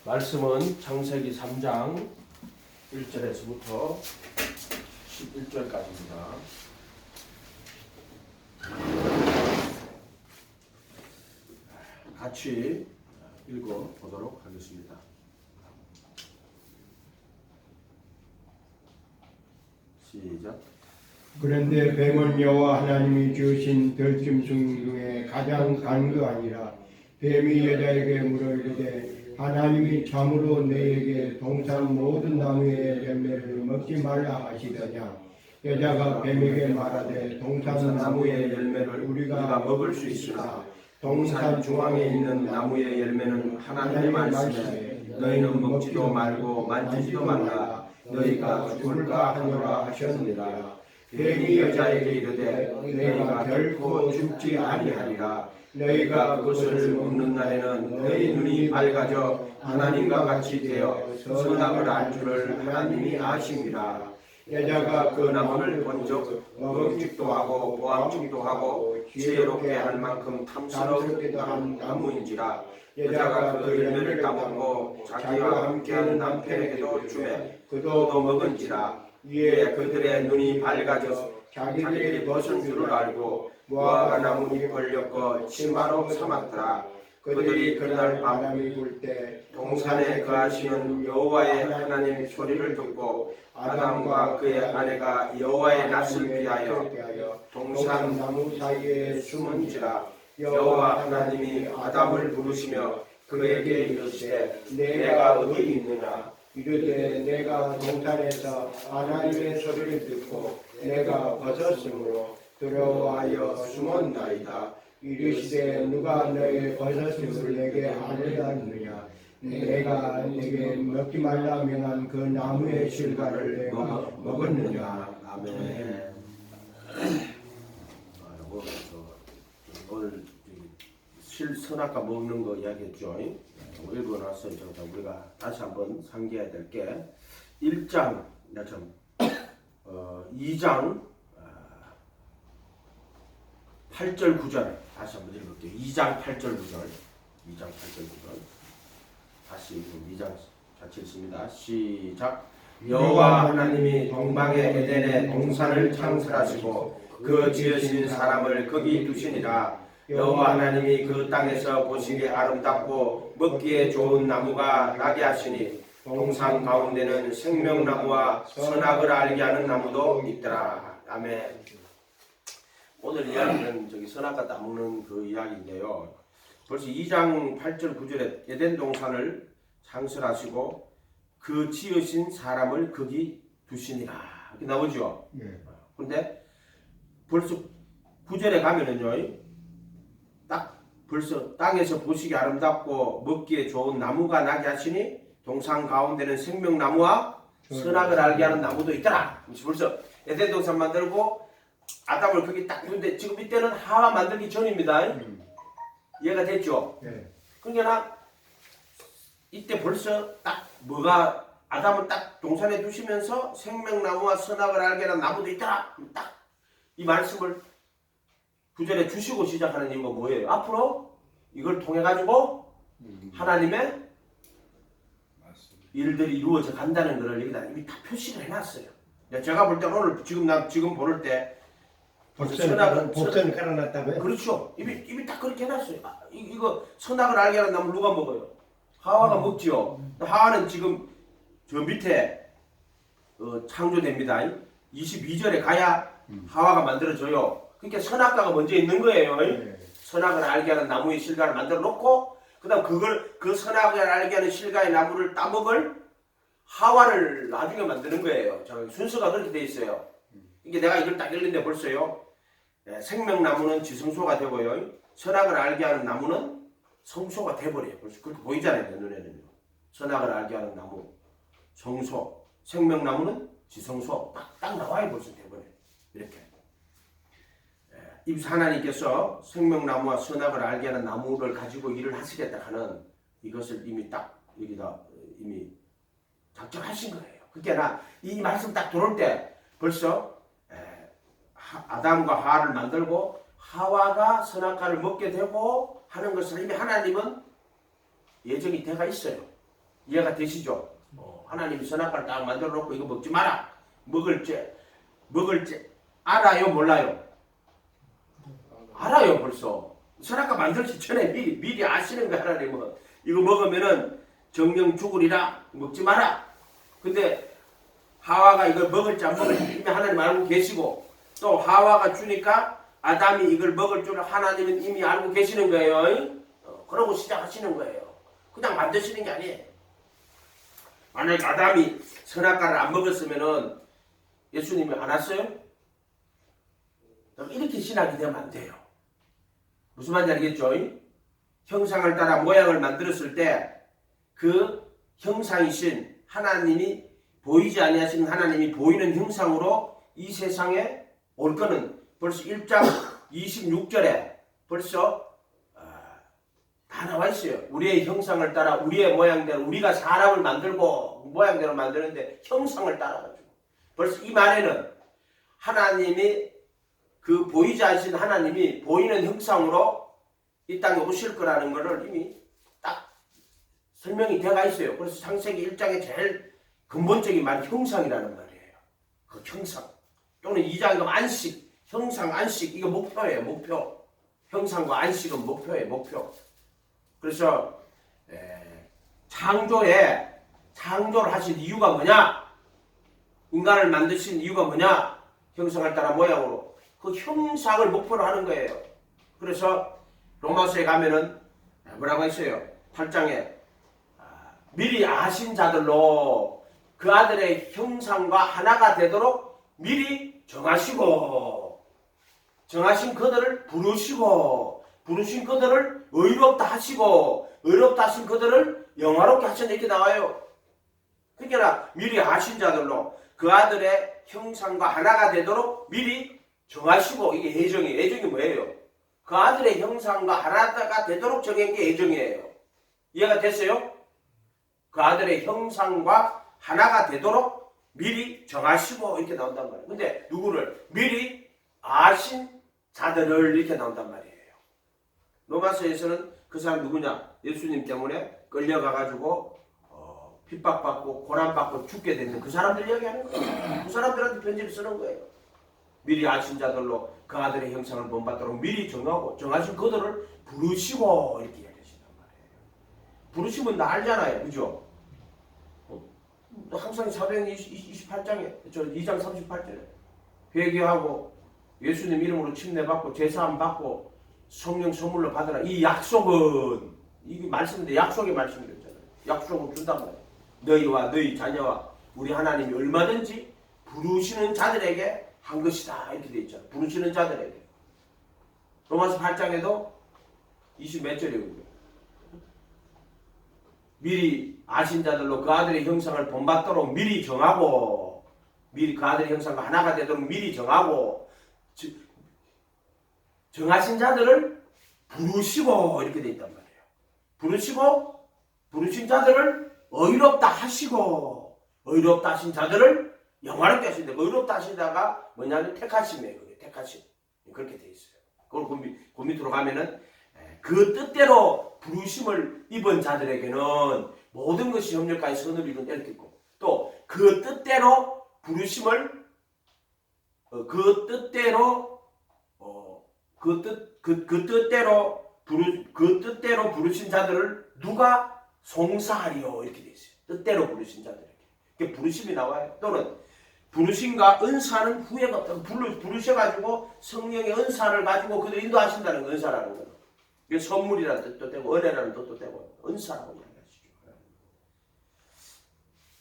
말씀은 창세기 3장 1절에서부터 11절까지입니다. 같이 읽어보도록 하겠습니다. 시작. 그런데 뱀은 여호와 하나님이 지으신 들짐승 중에 가장 간거하니라. 뱀이 여자에게 물어 이르되 하나님이 참으로 너에게 동산 모든 나무의 열매를 먹지 말라 하시더냐. 여자가 뱀에게 말하되 동산 나무의 열매를 우리가 먹을 수 있으나 동산 중앙에 있는 나무의 열매는 하나님의 말씀에 너희는 먹지도 말고 만지지도 말라 너희가 죽을까 하노라 하셨느니라. 뱀이 여자에게 이르되 너희가 결코 죽지 아니하리라. 너희가 그것을 먹는 날에는 너희 눈이 밝아져 하나님과 같이 되어 선악을 알 줄을 하나님이 아심이라. 여자가 그 나무를 본즉 먹음직도 하고 보암직도 하고 지혜롭게 할 만큼 탐스럽기도 한 나무인지라. 여자가 그 열매를 따먹고 자기와 함께하는 남편에게도 주매 그도 먹은지라. 이에 그들의 눈이 밝아져 자기들이 벗은 줄을 알고 무화과 나무 잎을 엮어 치마로 삼았더라. 그들이 그날 바람이 불 때 동산에 거하시는 여호와의 하나님 소리를 듣고 아담과 그의 아내가 여호와의 낯을 피하여 동산 나무 사이에 숨은지라. 여호와 하나님이 아담을 부르시며 그에게 이르시되 내가 어디 있느냐. 이르되 내가 동산에서 하나님의 소리를 듣고 내가 벗었으므로 들어와여 숨었나이다. 이르시되 누가 너의 벗었음을 내게 알려주느냐. 내가 내게 먹지 말라 명한 그 나무의 실과를 내가 먹었느냐. 아멘. 오늘 선악과 먹는 거 이야기했죠. 읽고 나서 우리가 다시 한번 상기해야 될 게 1장, 2장 8절 9절 다시 한번 읽을게요. 2장 8절 9절 2장 8절 9절 다시 2장 같이 읽습니다. 시작. 여호와 하나님이 동방의 에덴에 동산을 창설하시고 그 지으신 사람을 거기 두시니라. 여호와 하나님이 그 땅에서 보시기에 아름답고 먹기에 좋은 나무가 나게 하시니 동산 가운데는 생명나무와 선악을 알게 하는 나무도 있더라. 아멘. 오늘 이야기는 선악과 나무는 그 이야기인데요. 벌써 2장 8절 9절에 에덴 동산을 창설하시고 그 지으신 사람을 거기 두시니라 이렇게 나오죠. 그런데 벌써 9절에 가면은요, 딱 벌써 땅에서 보시기 아름답고 먹기에 좋은 나무가 나게 하시니 동산 가운데는 생명나무와 선악을 알게 하는 나무도 있더라. 벌써 에덴 동산 만들고 아담을 거기 딱 두는데 지금 이때는 하와 만들기 전입니다. 이해가 됐죠? 그러니까 이때 벌써 딱 뭐가 아담을 딱 동산에 두시면서 생명나무와 선악을 알게 하는 나무도 있더라. 딱 이 말씀을 9절에 주시고 시작하는 이유가 뭐예요? 앞으로 이걸 통해 가지고 하나님의 일들이 이루어져 간다는 것을 여기다 이미 다 표시를 해놨어요. 제가 볼 때 오늘 지금 보를 때 복선 깔아놨다고요? 그렇죠. 이미 딱 그렇게 해놨어요. 이거 선악을 알게 하는 나무 누가 먹어요? 하와가 먹지요. 하와는 지금 저 밑에 창조됩니다. 22절에 가야 하와가 만들어져요. 그러니까 선악과가 먼저 있는 거예요. 선악을 알게 하는 나무의 실과를 만들어 놓고 그다음 그 선악을 알게 하는 실과의 나무를 따먹을 하와를 나중에 만드는 거예요. 순서가 그렇게 돼 있어요. 이게 내가 이걸 딱 읽는데 벌써요. 생명나무는 지성소가 되고요. 선악을 알게 하는 나무는 성소가 돼버려요. 벌써 그렇게 보이잖아요. 내 눈에는요. 선악을 알게 하는 나무, 성소, 생명나무는 지성소 딱 나와요. 벌써 돼버려요. 이렇게. 하나님께서 생명나무와 선악을 알게 하는 나무를 가지고 일을 하시겠다 하는 이것을 이미 딱 여기다 이미 작정하신 거예요. 그러니까 이 말씀 딱 들어올 때 벌써 아담과 하와를 만들고 하와가 선악과를 먹게 되고 하는 것을 이미 하나님은 예정이 돼가 있어요. 이해가 되시죠? 하나님이 선악과를 딱 만들어 놓고 이거 먹지 마라. 먹을지 알아요, 몰라요? 알아요, 벌써. 선악과 만들기 전에 미리 아시는 거야, 하나님은. 이거 먹으면은 정령 죽으리라. 먹지 마라. 근데 하와가 이걸 먹을지 안 먹을지 이미 하나님 알고 계시고, 또 하와가 주니까 아담이 이걸 먹을 줄 하나님은 이미 알고 계시는 거예요. 그러고 시작하시는 거예요. 그냥 만드시는 게 아니에요. 만약에 아담이 선악과를 안 먹었으면은 예수님이 안 왔어요? 이렇게 신학이 되면 안 돼요. 무슨 말인지 알겠죠? 형상을 따라 모양을 만들었을 때 그 형상이신 하나님이 보이지 아니하시는 하나님이 보이는 형상으로 이 세상에 올 거는 벌써 1장 26절에 벌써 다 나와 있어요. 우리의 형상을 따라 우리의 모양대로 우리가 사람을 만들고 모양대로 만드는데 형상을 따라가지고 벌써 이 말에는 하나님이 그 보이지 않으신 하나님이 보이는 형상으로 이 땅에 오실 거라는 것을 이미 딱 설명이 되어가 있어요. 그래서 창세기 1장의 제일 근본적인 말이 형상이라는 말이에요. 그 형상 또는 2장의 안식, 형상, 안식 이거 목표예요. 목표. 형상과 안식은 목표예요. 목표. 그래서 창조를 하신 이유가 뭐냐? 인간을 만드신 이유가 뭐냐? 형상을 따라 모양으로 그 형상을 목표로 하는 거예요. 그래서 로마서에 가면은 뭐라고 했어요? 8장에 미리 아신 자들로 그 아들의 형상과 하나가 되도록 미리 정하시고 정하신 그들을 부르신 그들을 의롭다 하시고 의롭다 하신 그들을 영화롭게 하셨다 이렇게 나와요. 그러니까 미리 아신 자들로 그 아들의 형상과 하나가 되도록 미리 정하시고 이게 예정이에요. 예정이 뭐예요? 그 아들의 형상과 하나가 되도록 정한 게 예정이에요. 이해가 됐어요? 그 아들의 형상과 하나가 되도록 미리 정하시고 이렇게 나온단 말이에요. 근데 누구를? 미리 아신 자들을 이렇게 나온단 말이에요. 로마서에서는 그 사람 누구냐? 예수님 때문에 끌려가가지고 핍박받고 고난받고 죽게 되는 그 사람들 이야기하는 거예요. 그 사람들한테 편지를 쓰는 거예요. 미리 아신 자들로 그 아들의 형상을 본받도록 미리 정하고 정하신 그들을 부르시고 이렇게 이야기하신단 말이에요. 부르시면 나 알잖아요. 그죠? 항상 사도행전 28장에 저 2장 38절에 회개하고 예수님 이름으로 침례받고 제사함 받고 성령 선물로 받으라. 이 약속은 이게 말씀인데 약속의 말씀이었잖아요. 약속을 준단 말이에요. 너희와 너희 자녀와 우리 하나님이 얼마든지 부르시는 자들에게 한 것이다 이렇게 되어 있잖아요. 부르시는 자들에게. 로마서 8장에도 20 몇 절이거든요. 미리 아신 자들로 그 아들의 형상을 본받도록 미리 정하고 미리 그 아들의 형상과 하나가 되도록 미리 정하고 정하신 자들을 부르시고 이렇게 되어 있단 말이에요. 부르시고 부르신 자들을 의롭다 하시고 의롭다 하신 자들을 영화롭게 하신다. 의롭다 하시다가 뭐냐면 택하심이에요. 그게 택하심. 그렇게 되어 있어요. 그걸 그 밑으로 가면은 그 뜻대로 부르심을 입은 자들에게는 모든 것이 협력하여 선을 이룬 이렇게 있고 또 그 뜻대로 부르심을 그 뜻대로 부르신 자들을 누가 송사하리요 이렇게 되어 있어요. 뜻대로 부르신 자들에게. 이게 부르심이 나와요. 또는 부르심과 은사는 후회가 없다. 부르셔가지고 성령의 은사를 가지고 그들 인도하신다는 거, 은사라는 거는. 이게 선물이라는 뜻도 되고 은혜라는 뜻도 되고 은사라고 이야기하시죠.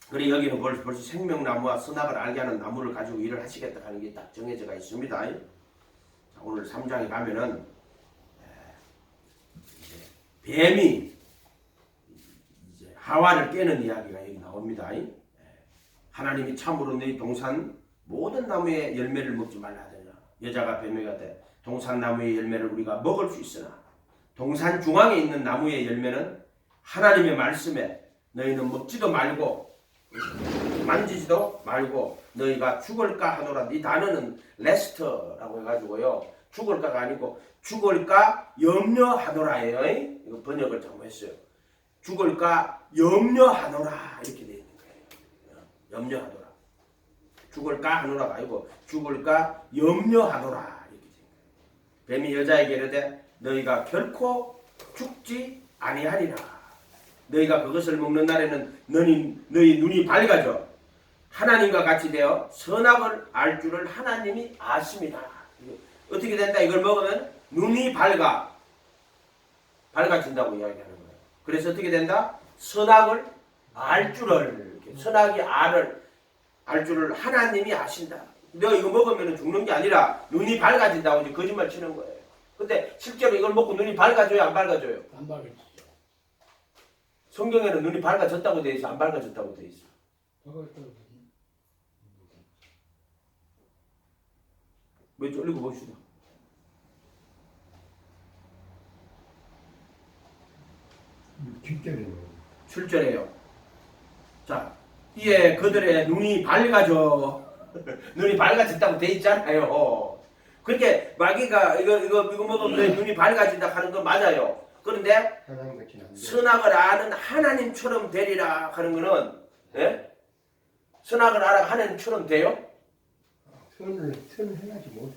그리고 여기는 벌써 생명나무와 선악을 알게 하는 나무를 가지고 일을 하시겠다 하는 게 딱 정해져가 있습니다. 자, 오늘 3장에 가면은 뱀이 이제 하와를 깨는 이야기가 여기 나옵니다. 하나님이 참으로 너희 동산 모든 나무의 열매를 먹지 말라 하더냐. 여자가 뱀에게 돼 동산 나무의 열매를 우리가 먹을 수 있으나 동산 중앙에 있는 나무의 열매는 하나님의 말씀에 너희는 먹지도 말고 만지지도 말고 너희가 죽을까 하노라. 이 단어는 레스트라고 해가지고요. 죽을까가 아니고 죽을까 염려하노라예요. 이거 번역을 잘못했어요. 죽을까 염려하노라 이렇게 되어 있는 거예요. 염려하노라. 죽을까 하노라가 아니고 죽을까 염려하노라 이렇게 되어 있는 거예요. 뱀이 여자에게 이르되 너희가 결코 죽지 아니하리라. 너희가 그것을 먹는 날에는 너희 눈이 밝아져 하나님과 같이 되어 선악을 알 줄을 하나님이 아십니다. 어떻게 된다? 이걸 먹으면 눈이 밝아진다고 이야기하는 거예요. 그래서 어떻게 된다? 선악을 알 줄을, 선악이 알 줄을 하나님이 아신다. 너 이거 먹으면 죽는 게 아니라 눈이 밝아진다고 이제 거짓말 치는 거예요. 근데 실제로 이걸 먹고 눈이 밝아져요? 안 밝아져요? 안 밝아지죠. 성경에는 눈이 밝아졌다고 돼 있어? 안 밝아졌다고 돼 있어? 몇 절 읽어봅시다. 7절이네요. 7절에요. 자, 이에 그들의 눈이 밝아져. 눈이 밝아졌다고 돼 있잖아요. 그렇게 마귀가 이거 먹으면 내 눈이 밝아진다 하는 건 맞아요. 그런데 하나님같이 안 돼. 선악을 아는 하나님처럼 되리라 하는 거는 예? 선악을 알아 하나님처럼 돼요? 선을 행하지 못해.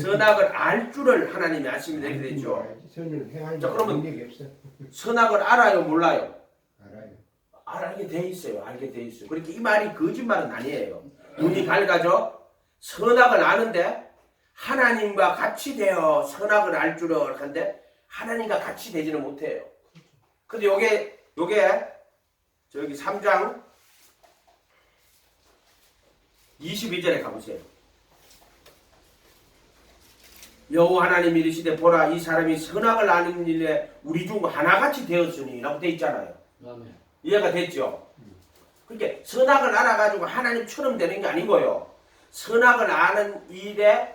선악을 알 줄을 하나님이 아십니다. 이렇게 되죠. 선을 행하지 자, 그러면 능력이 없어. 선악을 알아요, 몰라요? 알아요. 알게 돼 있어요. 알게 돼 있어요. 그렇게 이 말이 거짓말은 아니에요. 눈이 밝아져 선악을 아는데 하나님과 같이 되어 선악을 알 줄을 한데 하나님과 같이 되지는 못해요. 근데 요게 저기 3장 22절에 가보세요. 여호와 하나님이 이르시되 보라 이 사람이 선악을 아는 일에 우리 중 하나같이 되었으니 라고 돼 있잖아요. 아멘. 이해가 됐죠? 그러니까 선악을 알아가지고 하나님처럼 되는 게 아니고요. 선악을 아는 일에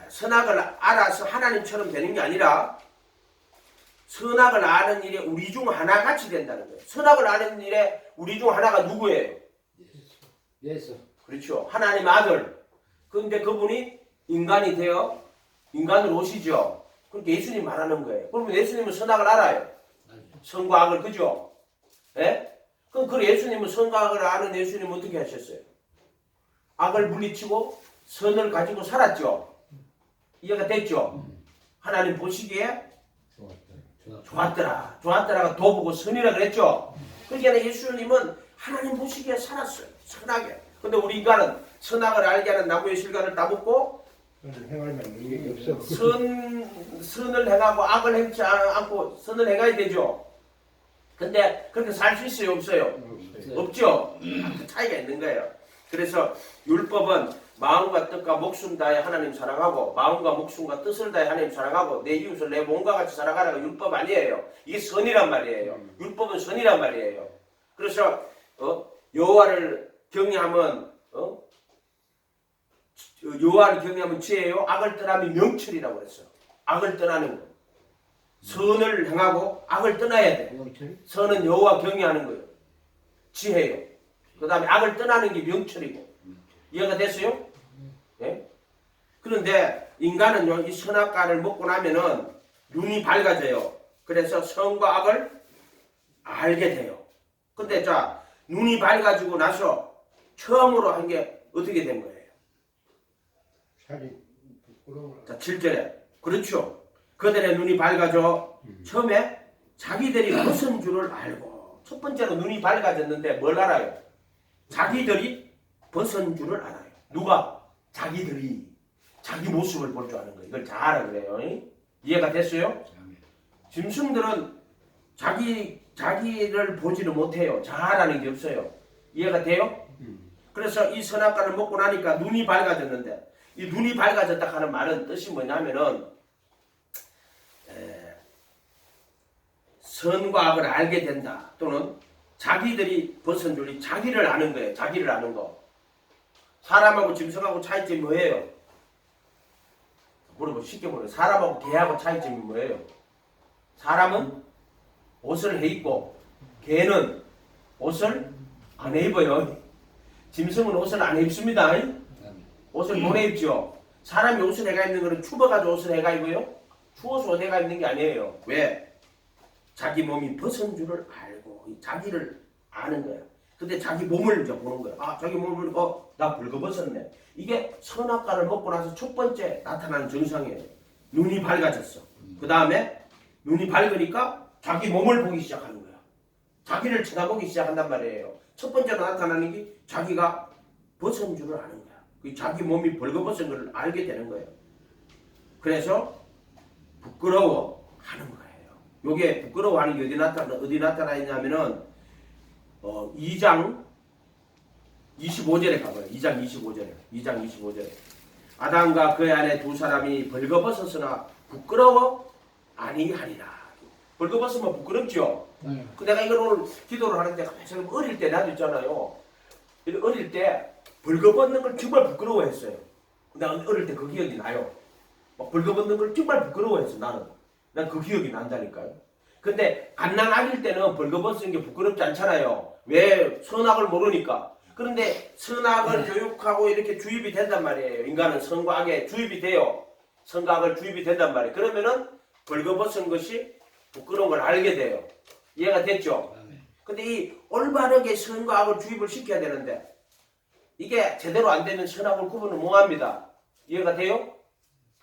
선악을 알아서 하나님처럼 되는 게 아니라 선악을 아는 일에 우리 중 하나같이 된다는 거예요. 선악을 아는 일에 우리 중 하나가 누구예요? 예수. 그렇죠. 하나님 아들. 그런데 그분이 인간이 되어 인간으로 오시죠. 그렇게 예수님 말하는 거예요. 그러면 예수님은 선악을 알아요. 선과 악을 그죠? 예? 그럼 그 예수님은 선과 악을 아는 예수님은 어떻게 하셨어요? 악을 물리치고 선을 가지고 살았죠. 이해가 됐죠? 하나님 보시기에 좋았더라가 도보고 선이라 그랬죠. 그러니까 예수님은 하나님 보시기에 살았어요. 선하게. 근데 우리 인간은 선악을 알게 하는 나무의 실과를 따먹고 선을 행할 만한 능력이 없어. 선을 행하고 악을 행치 않고 선을 행해야 되죠. 근데 그렇게 살 수 있어요? 없어요? 없죠. 그 차이가 있는 거예요. 그래서 율법은 마음과 뜻과 목숨 다해 하나님 사랑하고 마음과 목숨과 뜻을 다해 하나님 사랑하고 내 이웃을 내 몸과 같이 사랑하라가 율법 아니에요. 이게 선이란 말이에요. 율법은 선이란 말이에요. 그래서 여호와를 경외하면 여호와를 경외하면 지혜요. 악을 떠나면 명철이라고 그랬어요. 악을 떠나는 거. 선을 행하고 악을 떠나야 돼. 선은 여호와 경외하는 거예요. 지혜요. 그 다음에 악을 떠나는 게 명철이고. 이해가 됐어요? 예? 그런데 인간은요, 이 선악과를 먹고 나면은 눈이 밝아져요. 그래서 선과 악을 알게 돼요. 근데 자, 눈이 밝아지고 나서 처음으로 한 게 어떻게 된 거예요? 살이 부끄러워. 자, 7절에. 그렇죠. 그들의 눈이 밝아져 처음에 자기들이 벗은 줄을 알고 첫 번째로 눈이 밝아졌는데 뭘 알아요? 자기들이 벗은 줄을 알아요. 누가? 자기들이 자기 모습을 볼 줄 아는 거예요. 이걸 잘 알아 그래요. 이해가 됐어요? 짐승들은 자기를 보지를 못해요. 잘 아는 게 없어요. 이해가 돼요? 그래서 이 선악과를 먹고 나니까 눈이 밝아졌는데 이 눈이 밝아졌다 하는 말은 뜻이 뭐냐면은 선과 악을 알게 된다. 또는 자기들이 벗은 줄이 자기를 아는 거예요. 자기를 아는 거. 사람하고 짐승하고 차이점이 뭐예요? 쉽게 물어요. 사람하고 개하고 차이점이 뭐예요? 사람은 옷을 해 입고 개는 옷을 안 해 입어요. 짐승은 옷을 안 해 입습니다. 옷을 못 해 입죠. 사람이 옷을 해가 입는 거는 추워가지고 옷을 해가 입어요? 추워서 옷 해가 입는 게 아니에요. 왜? 자기 몸이 벗은 줄을 알고 자기를 아는 거야. 근데 자기 몸을 이제 보는 거야. 아, 자기 몸을 나 벌거벗었네. 이게 선악과를 먹고 나서 첫 번째 나타나는 증상이에요. 눈이 밝아졌어. 그 다음에 눈이 밝으니까 자기 몸을 보기 시작하는 거야. 자기를 쳐다보기 시작한단 말이에요. 첫 번째로 나타나는 게 자기가 벗은 줄을 아는 거야. 그 자기 몸이 벌거벗은 걸 알게 되는 거예요. 그래서 부끄러워하는 거예요. 요게 부끄러워하는 게 어디 나타나 있냐면은 2장 25절에 가봐요. 2장 25절에 아담과 그의 아내 두 사람이 벌거벗었으나 부끄러워 아니하리라. 벌거벗으면 부끄럽죠. 그 내가 이걸 오늘 기도를 하는데 지금 어릴 때 나도 있잖아요. 어릴 때 벌거벗는 걸 정말 부끄러워했어요. 내가 어릴 때 그 기억이 나요. 막 벌거벗는 걸 정말 부끄러워했어. 난 그 기억이 난다니까요. 근데 갓난아기일 때는 벌거벗는 게 부끄럽지 않잖아요. 왜? 선악을 모르니까. 그런데 선악을 교육하고 이렇게 주입이 된단 말이에요. 인간은 선과 악에 주입이 돼요. 선과 악을 주입이 된단 말이에요. 그러면은 벌거벗은 것이 부끄러운 걸 알게 돼요. 이해가 됐죠? 근데 이 올바르게 선과 악을 주입을 시켜야 되는데 이게 제대로 안 되면 선악을 구분을 못합니다. 이해가 돼요?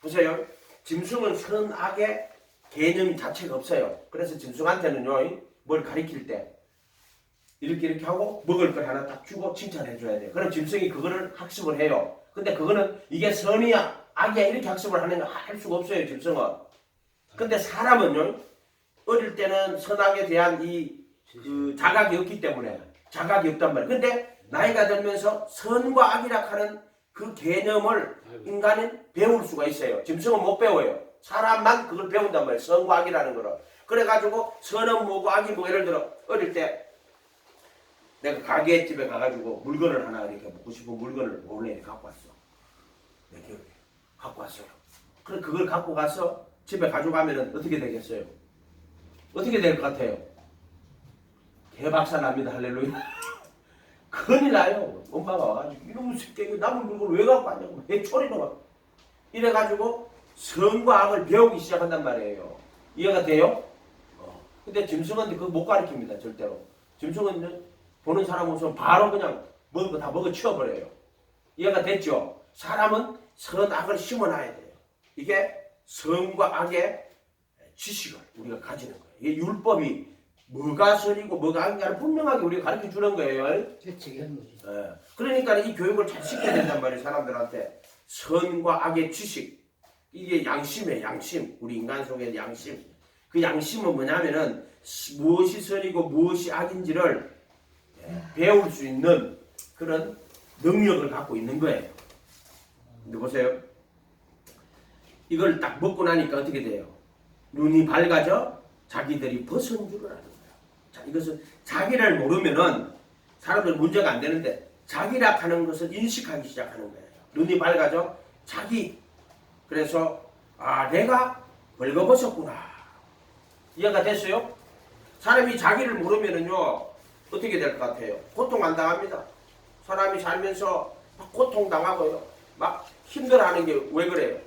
보세요. 짐승은 선악의 개념 자체가 없어요. 그래서 짐승한테는요, 뭘 가리킬 때 이렇게 하고 먹을 걸 하나 딱 주고 칭찬해 줘야 돼요. 그럼 짐승이 그거를 학습을 해요. 근데 그거는 이게 선이야 악이야 이렇게 학습을 하는 거 할 수가 없어요. 짐승은. 근데 사람은요, 어릴 때는 선악에 대한 그 자각이 없기 때문에 자각이 없단 말이에요. 근데 나이가 들면서 선과 악이라 하는 그 개념을 인간은 배울 수가 있어요. 짐승은 못 배워요. 사람만 그걸 배운단 말이에요. 선과 악이라는 거를. 그래가지고 선은 뭐고 악이 뭐 예를 들어 어릴 때 내가 가게집에 가가지고 물건을 하나 이렇게 먹고 싶은 물건을 몰래 이렇게 갖고 왔어. 내 기억에 갖고 왔어요. 그래 그걸 갖고 가서 집에 가져가면은 어떻게 되겠어요? 어떻게 될 것 같아요? 개박살 납니다. 할렐루야. 큰일 나요. 엄마가 와가지고 이놈의 새끼 남은 물건을 왜 갖고 왔냐고 왜 초리로 막 이래가지고 선과 악을 배우기 시작한단 말이에요. 이해가 돼요? 근데 짐승은 그거 못 가르칩니다. 절대로. 짐승은 보는 사람 우선 바로 그냥 먹은 거 다 먹어 치워버려요. 이해가 됐죠? 사람은 선악을 심어놔야 돼요. 이게 선과 악의 지식을 우리가 가지는 거예요. 이게 율법이 뭐가 선이고 뭐가 악인가를 분명하게 우리가 가르쳐 주는 거예요. 채찍하는 거지. 그러니까 이 교육을 잘 시켜야 된단 말이에요. 사람들한테. 선과 악의 지식. 이게 양심이에요. 양심. 우리 인간 속의 양심. 그 양심은 뭐냐면은 무엇이 선이고 무엇이 악인지를 배울 수 있는 그런 능력을 갖고 있는 거예요. 근데 보세요. 이걸 딱 먹고 나니까 어떻게 돼요? 눈이 밝아져 자기들이 벗은 줄을 아는 거예요. 자, 이것은 자기를 모르면은 사람들 문제가 안 되는데 자기라 하는 것을 인식하기 시작하는 거예요. 눈이 밝아져 자기. 그래서 내가 벌거벗었구나. 이해가 됐어요? 사람이 자기를 모르면은요 어떻게 될 것 같아요? 고통 안 당합니다. 사람이 살면서 막 고통 당하고요. 막 힘들어하는 게 왜 그래요?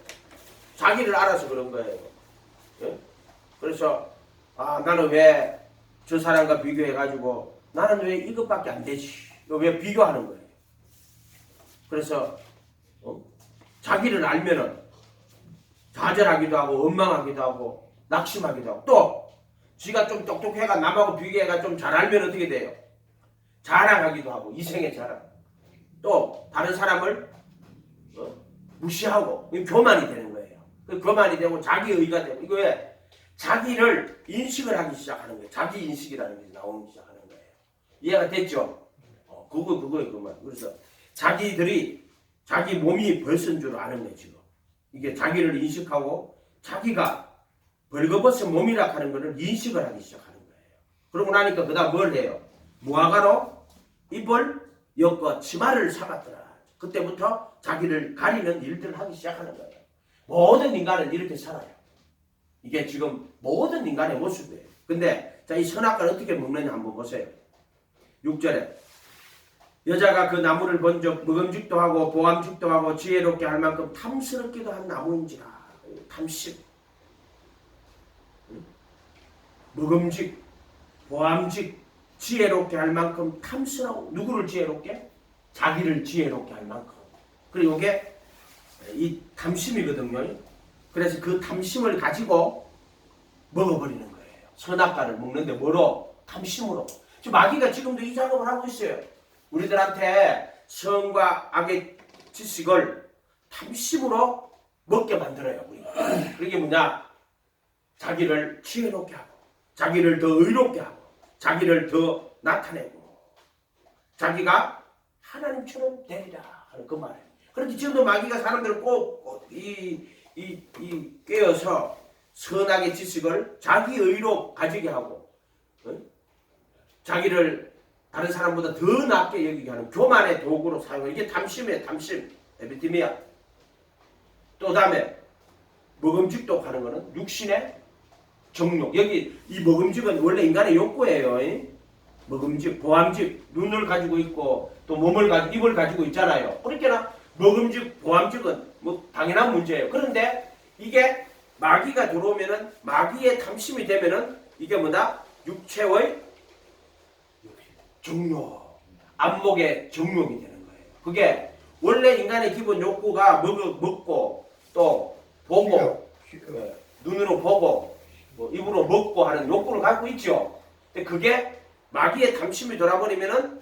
자기를 알아서 그런 거예요. 예? 그래서 나는 왜 저 사람과 비교해가지고 나는 왜 이것밖에 안 되지? 왜 비교하는 거예요? 그래서 자기를 알면은 좌절하기도 하고 원망하기도 하고 낙심하기도 하고 또 지가 좀 똑똑해가 남하고 비교해가 좀 잘 알면 어떻게 돼요? 자랑하기도 하고 이생의 자랑. 또 다른 사람을 무시하고 교만이 되는 거예요. 교만이 되고 자기의가 되고 이거 왜? 자기를 인식을 하기 시작하는 거예요. 자기 인식이라는 게 나오기 시작하는 거예요. 이해가 됐죠? 그거예요, 그 말. 그래서 자기들이 자기 몸이 벗은 줄 아는 거예요, 지금. 이게 자기를 인식하고 자기가 벌거벗은 몸이라 하는 것을 인식을 하기 시작하는 거예요. 그러고 나니까 그 다음 뭘 해요? 무화과로 입을 엮어 치마를 삼았더라. 그때부터 자기를 가리는 일들을 하기 시작하는 거예요. 모든 인간은 이렇게 살아요. 이게 지금 모든 인간의 모습이에요. 근데 자, 이 선악과를 어떻게 먹느냐 한번 보세요. 6절에 여자가 그 나무를 본즉 먹음직도 하고 보암직도 하고 지혜롭게 할 만큼 탐스럽기도 한 나무인지라. 탐심. 먹음직, 보암직, 지혜롭게 할 만큼 탐스러워. 누구를 지혜롭게? 자기를 지혜롭게 할 만큼. 그리고 이게 이 탐심이거든요. 그래서 그 탐심을 가지고 먹어버리는 거예요. 선악과를 먹는데 뭐로? 탐심으로. 지금 마귀가 지금도 이 작업을 하고 있어요. 우리들한테 선과 악의 지식을 탐심으로 먹게 만들어요. 우리가. 그게 뭐냐? 자기를 지혜롭게 하고, 자기를 더 의롭게 하고, 자기를 더 나타내고, 자기가 하나님처럼 되리라 하는 그 말이에요. 그런데 지금도 마귀가 사람들을 꼭 깨어서 선악의 지식을 자기 의로 가지게 하고, 자기를 다른 사람보다 더 낫게 여기게 하는 교만의 도구로 사용해. 이게 탐심이에요. 탐심. 에피티미아. 또 다음에 먹음직도 하는 거는 육신의 정욕. 여기 이 먹음직은 원래 인간의 욕구예요. 먹음직, 보암직, 눈을 가지고 있고 또 몸을 가지고 입을 가지고 있잖아요. 그러니까 먹음직, 보암직은 뭐 당연한 문제예요. 그런데 이게 마귀가 들어오면은, 마귀의 탐심이 되면은 이게 뭐다? 육체의 정욕, 안목의 정욕이 되는 거예요. 그게 원래 인간의 기본 욕구가 먹고 또 보고, 눈으로 보고 뭐 입으로 먹고 하는 욕구를 갖고 있죠. 근데 그게 마귀의 탐심이 돌아버리면은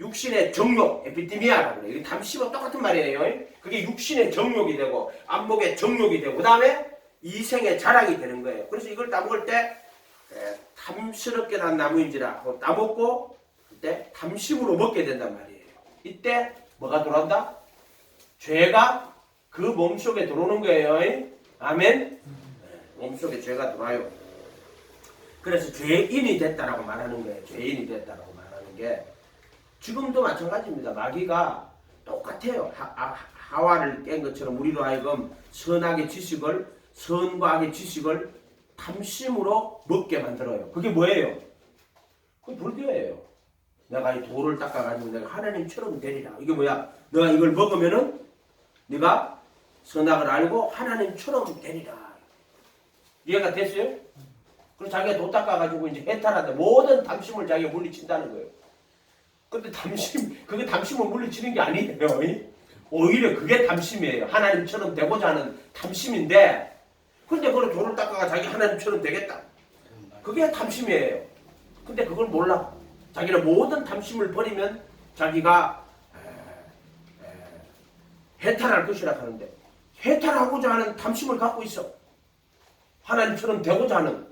육신의 정욕, 에피티미아라고 그래요. 이 탐심은 똑같은 말이에요. 그게 육신의 정욕이 되고 안목의 정욕이 되고 그 다음에 이생의 자랑이 되는 거예요. 그래서 이걸 따먹을 때 탐스럽게 난 나무인지라 하고 따먹고 그때 탐심으로 먹게 된단 말이에요. 이때 뭐가 들어온다? 죄가 그 몸속에 들어오는 거예요. 아멘. 몸속에 죄가 들어와요. 그래서 죄인이 됐다라고 말하는 거예요. 죄인이 됐다라고 말하는 게 지금도 마찬가지입니다. 마귀가 똑같아요. 하와를 깬 것처럼 우리로 하여금 선악의 지식을, 선과 악의 지식을 탐심으로 먹게 만들어요. 그게 뭐예요? 그게 불교예요. 내가 이 돌을 닦아가지고 내가 하나님처럼 되리라. 이게 뭐야? 내가 이걸 먹으면은 네가 선악을 알고 하나님처럼 되리라. 이해가 됐어요? 그리고 자기가 도 닦아가지고 이제 해탈한다. 모든 탐심을 자기가 물리친다는 거예요. 근데 그게 탐심을 물리치는 게 아니에요. 오히려 그게 탐심이에요. 하나님처럼 되고자 하는 탐심인데, 근데 그걸 돌을 닦아가 자기 하나님처럼 되겠다. 그게 탐심이에요. 근데 그걸 몰라. 자기는 모든 탐심을 버리면 자기가 해탈할 것이라 하는데, 해탈하고자 하는 탐심을 갖고 있어. 하나님처럼 되고자 하는.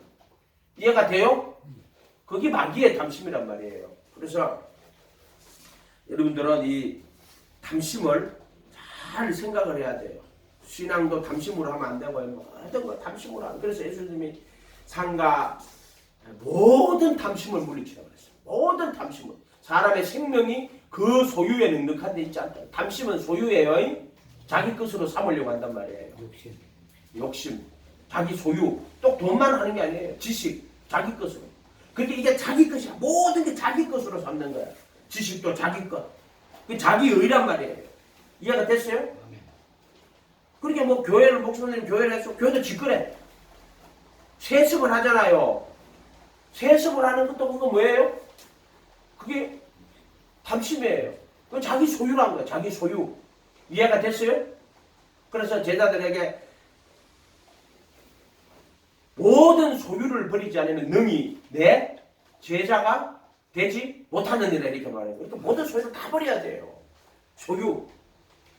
이해가 돼요? 그게 마귀의 탐심이란 말이에요. 그래서 여러분들은 이 탐심을 잘 생각을 해야 돼요. 신앙도 탐심으로 하면 안 되고요. 모든 거 탐심으로 하면. 그래서 예수님이 상가 모든 탐심을 물리치라고 그랬어요. 모든 탐심을. 사람의 생명이 그 소유에 능력한 데 있지 않다. 탐심은 소유예요. 자기 것으로 삼으려고 한단 말이에요. 욕심. 자기 소유. 또 돈만 하는 게 아니에요. 지식. 자기 것으로. 그러니까 이게 자기 것이야. 모든 게 자기 것으로 삼는 거야. 지식도 자기 것. 그게 자기 의란 말이에요. 이해가 됐어요? 그러니까 뭐 교회를, 목사님 교회를 해서 교회도 짓거래. 세습을 하잖아요. 세습을 하는 것도 그거 뭐예요? 그게 탐심이에요. 그건 자기 소유란 거예요. 자기 소유. 이해가 됐어요? 그래서 제자들에게 모든 소유를 버리지 않으면 능히 내 제자가 되지 못하느니라 이렇게 말해요. 그러니까 모든 소유를 다 버려야 돼요. 소유.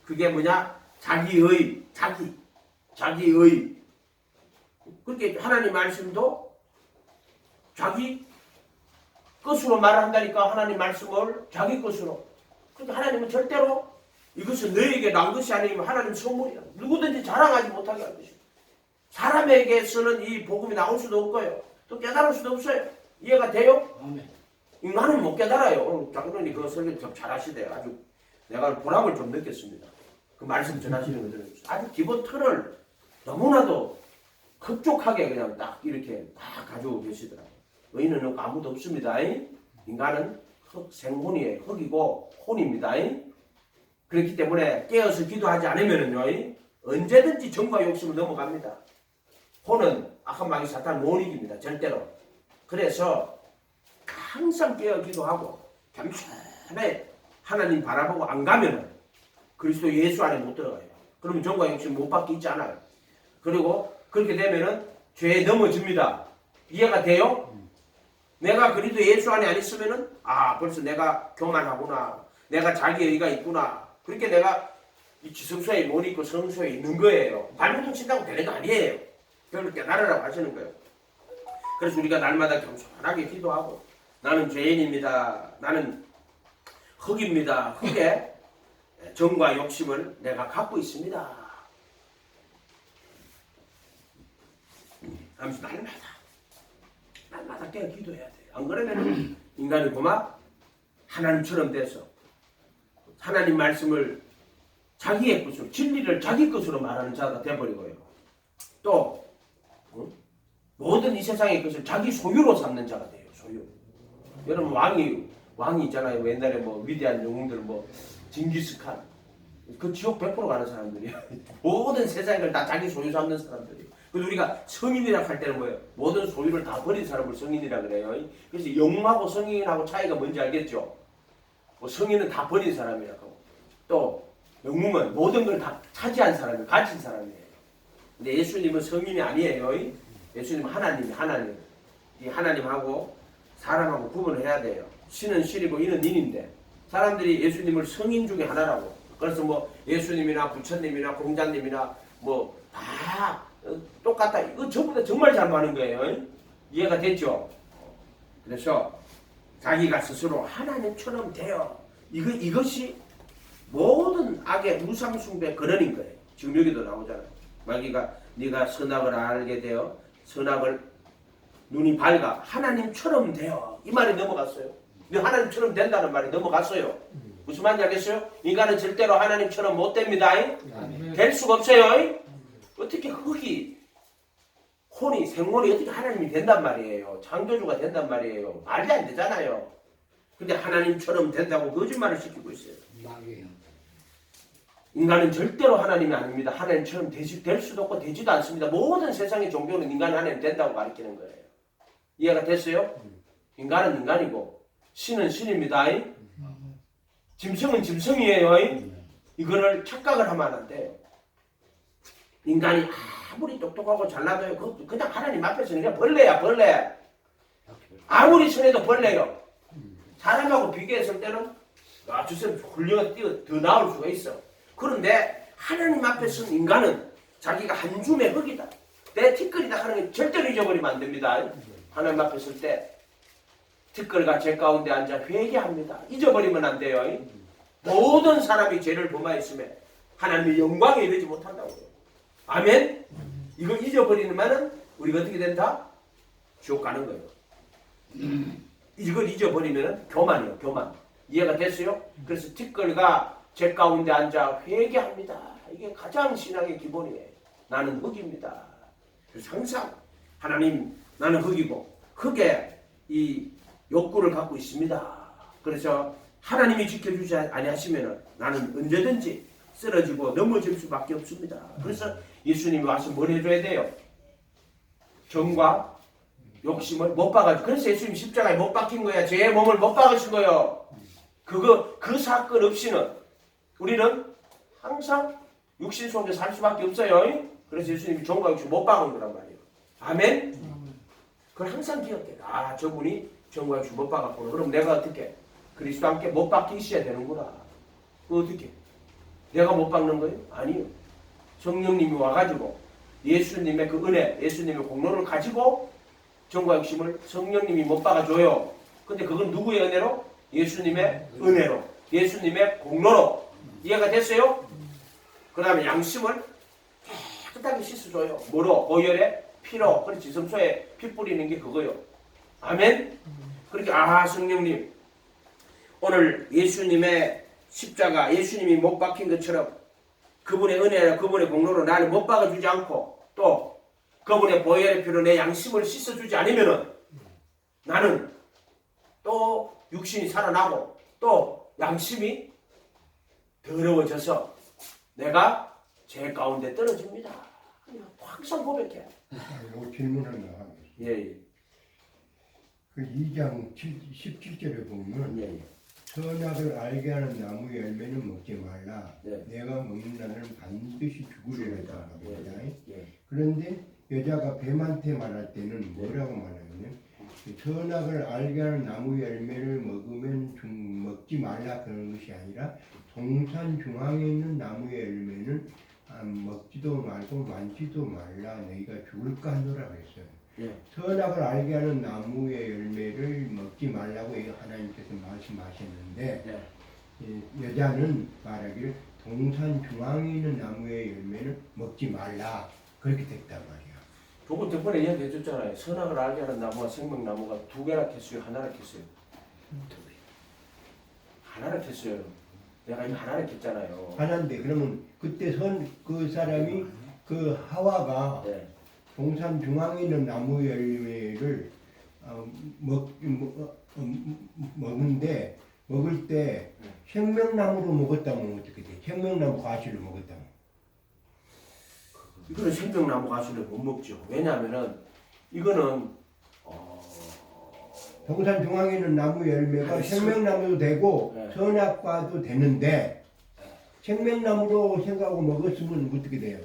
그게 뭐냐? 자기의, 자기의. 그렇게 하나님 말씀도 자기 것으로 말한다니까. 하나님 말씀을 자기 것으로. 그러니까 하나님은 절대로 이것은 너에게 난 것이 아니면 하나님 선물이야. 누구든지 자랑하지 못하게 할 것이야. 사람에게서는 이 복음이 나올 수도 없고요. 또 깨달을 수도 없어요. 이해가 돼요? 아멘. 인간은 못 깨달아요. 장로님이 그 설교 좀 잘하시대요. 아주 내가 보람을 좀 느꼈습니다. 그 말씀 전하시는 거 들으면서 아주 기본 틀을 너무나도 흡족하게 그냥 딱 이렇게 다 가지고 계시더라고요. 의인은 아무도 없습니다. 인간은 생혼이에요. 흙이고 혼입니다. 그렇기 때문에 깨어서 기도하지 않으면요 언제든지 정과 욕심을 넘어갑니다. 혼은 악한 마귀 사탄 못 이깁니다. 절대로. 그래서 항상 깨어 기도하고 겸손히 하나님 바라보고 안 가면은 그리스도 예수 안에 못 들어가요. 그러면 정과 욕심 못 받기 있지 않아요. 그리고 그렇게 되면은 죄에 넘어집니다. 이해가 돼요? 내가 그리스도 예수 안에 안 있으면은 벌써 내가 교만하구나. 내가 자기의의가 있구나. 그렇게 내가 이 지성소에 못 있고 성소에 있는 거예요. 발버둥 친다고 되는 거 아니에요. 그걸 깨달으라고 하시는 거예요. 그래서 우리가 날마다 겸손하게 기도하고 나는 죄인입니다. 나는 흙입니다. 흙에 정과 욕심을 내가 갖고 있습니다. 하면서 날마다 깨어 기도해야 돼요. 안 그러면 인간이 그만 하나님처럼 돼서 하나님 말씀을 자기의 것으로 진리를 자기 것으로 말하는 자가 돼버리고요. 또 모든 이 세상의 것을 자기 소유로 삼는 자가 돼요. 소유. 여러분 왕이 있잖아요. 옛날에 뭐 위대한 영웅들 뭐 징기스칸 그 지옥 100% 가는 사람들이에요. 모든 세상의 걸 다 자기 소유 삼는 사람들이에요. 그래서 우리가 성인이라 할 때는 뭐예요? 모든 소유를 다 버린 사람을 성인이라 그래요. 그래서 영웅하고 성인하고 차이가 뭔지 알겠죠? 뭐 성인은 다 버린 사람이라고. 또 영웅은 모든 걸 다 차지한 사람이에요. 가진 사람이에요. 근데 예수님은 성인이 아니에요. 예수님은 하나님. 이 하나님하고 사람하고 구분을 해야 돼요. 신은 신이고 이는 인인데 사람들이 예수님을 성인 중에 하나라고. 그래서 뭐 예수님이나 부처님이나 공자님이나 뭐 다 똑같다. 이거 전부 다 정말 잘 맞는 거예요. 이해가 됐죠? 그래서 자기가 스스로 하나님처럼 되어 이것이 모든 악의 우상숭배 근원인 거예요. 지금 여기도 나오잖아요. 마귀가 네가 선악을 알게 되어 선악을 눈이 밝아 하나님처럼 되어 이 말이 넘어갔어요. 너 하나님처럼 된다는 말이 넘어갔어요. 무슨 말인지 알겠어요? 인간은 절대로 하나님처럼 못 됩니다. 될 수가 없어요. 어떻게 흙이 혼이 생혼이 어떻게 하나님이 된단 말이에요. 창조주가 된단 말이에요. 말이 안 되잖아요. 근데 하나님처럼 된다고 거짓말을 시키고 있어요. 인간은 절대로 하나님이 아닙니다. 하나님처럼 될 수도 없고 되지도 않습니다. 모든 세상의 종교는 인간은 하나님 된다고 가르치는 거예요. 이해가 됐어요? 인간은 인간이고 신은 신입니다. 짐승은 짐승이에요. 이거를 착각을 하면 안 돼요. 인간이 아무리 똑똑하고 잘나도 그것도 그냥 하나님 앞에서는 그냥 벌레야 벌레. 아무리 선해도 벌레요. 사람하고 비교했을 때는 주선 훌륭한 뛰어 더 나을 수가 있어. 그런데 하나님 앞에서는 인간은 자기가 한 줌의 흙이다. 내 티끌이다 하는 게 절대로 잊어버리면 안 됩니다. 하나님 앞에 설 때 티끌과 제 가운데 앉아 회개합니다. 잊어버리면 안 돼요. 모든 사람이 죄를 범하였음에 하나님의 영광에 이르지 못한다고요. 아멘? 이거 잊어버리면은 우리가 어떻게 된다? 지옥 가는 거예요. 이걸 잊어버리면은 교만이에요. 교만. 이해가 됐어요? 그래서 티끌과 제 가운데 앉아 회개합니다. 이게 가장 신앙의 기본이에요. 나는 흙입니다. 그래서 항상 하나님 나는 흙이고 흙에 이 욕구를 갖고 있습니다. 그래서 하나님이 지켜주지 아니하시면은 나는 언제든지 쓰러지고 넘어질 수밖에 없습니다. 그래서 예수님이 와서 뭘 해줘야 돼요? 정과 욕심을 못 박아줘. 그래서 예수님 십자가에 못 박힌 거야. 죄의 몸을 못 박으신 거예요. 그 사건 없이는 우리는 항상 육신 속에 살 수밖에 없어요. 그래서 예수님이 정과 욕심 못 박은 거란 말이에요. 아멘? 그걸 항상 기억해. 저분이 정과 욕심 못 박았구나. 그럼 내가 어떻게? 그리스도 함께 못 박혀 있어야 되는구나. 어떻게? 내가 못 박는 거예요? 아니요. 성령님이 와가지고 예수님의 그 은혜, 예수님의 공로를 가지고 정과 욕심을 성령님이 못 박아줘요. 근데 그건 누구의 은혜로? 예수님의 은혜로. 예수님의 공로로. 이해가 됐어요? 그 다음에 양심을 깨끗하게 씻어줘요. 뭐로? 보혈의 피로. 그렇지. 성소에 피 뿌리는 게 그거요. 아멘? 그렇게 성령님 오늘 예수님의 십자가, 예수님이 못 박힌 것처럼 그분의 은혜나 그분의 공로로 나를 못 박아주지 않고 또 그분의 보혈의 피로 내 양심을 씻어주지 않으면은 나는 또 육신이 살아나고 또 양심이 더러워져서 내가 죄 가운데 떨어집니다. 항상 고백해. 요 질문 하나 하겠습니다. 예, 그 2장 17절에 보면 예, 예. 선악을 알게 하는 나무 열매는 먹지 말라. 네. 내가 먹는 날은 반드시 죽으리라 합니다. 예. 그런데 여자가 뱀한테 말할 때는 뭐라고 말하냐면 선악을 알게 하는 나무 열매를 먹으면 먹지 말라 그런 것이 아니라 동산 중앙에 있는 나무 열매는 먹지도 말고 만지도 말라 너희가 죽을까 하노라 그랬어요. 예. 선악을 알게 하는 나무의 열매를 먹지 말라고 하나님께서 말씀하셨는데 여자는 말하기를 동산 중앙에 있는 나무의 열매는 먹지 말라 그렇게 됐단 말이야. 조금 전번에 이야기해 줬잖아요. 선악을 알게 하는 나무와 생명나무가 두 개나 캤어요? 하나나 캤어요? 하나나 캤어요. 내가 이미 하나를 캤잖아요. 하나인데 그러면 그때 그 사람이 그 하와가 네. 동산 중앙에 있는 나무 열매를 먹는데 먹을 때 생명나무로 먹었다면 어떻게 돼? 생명나무 과실로 먹었다면 이거는 생명나무 가시를 못 먹죠. 왜냐하면은 이거는 동산 중앙에 있는 나무 열매가 아니, 생명나무도 되고 네. 선악과도 되는데 생명나무로 생각하고 먹었으면 어떻게 돼요?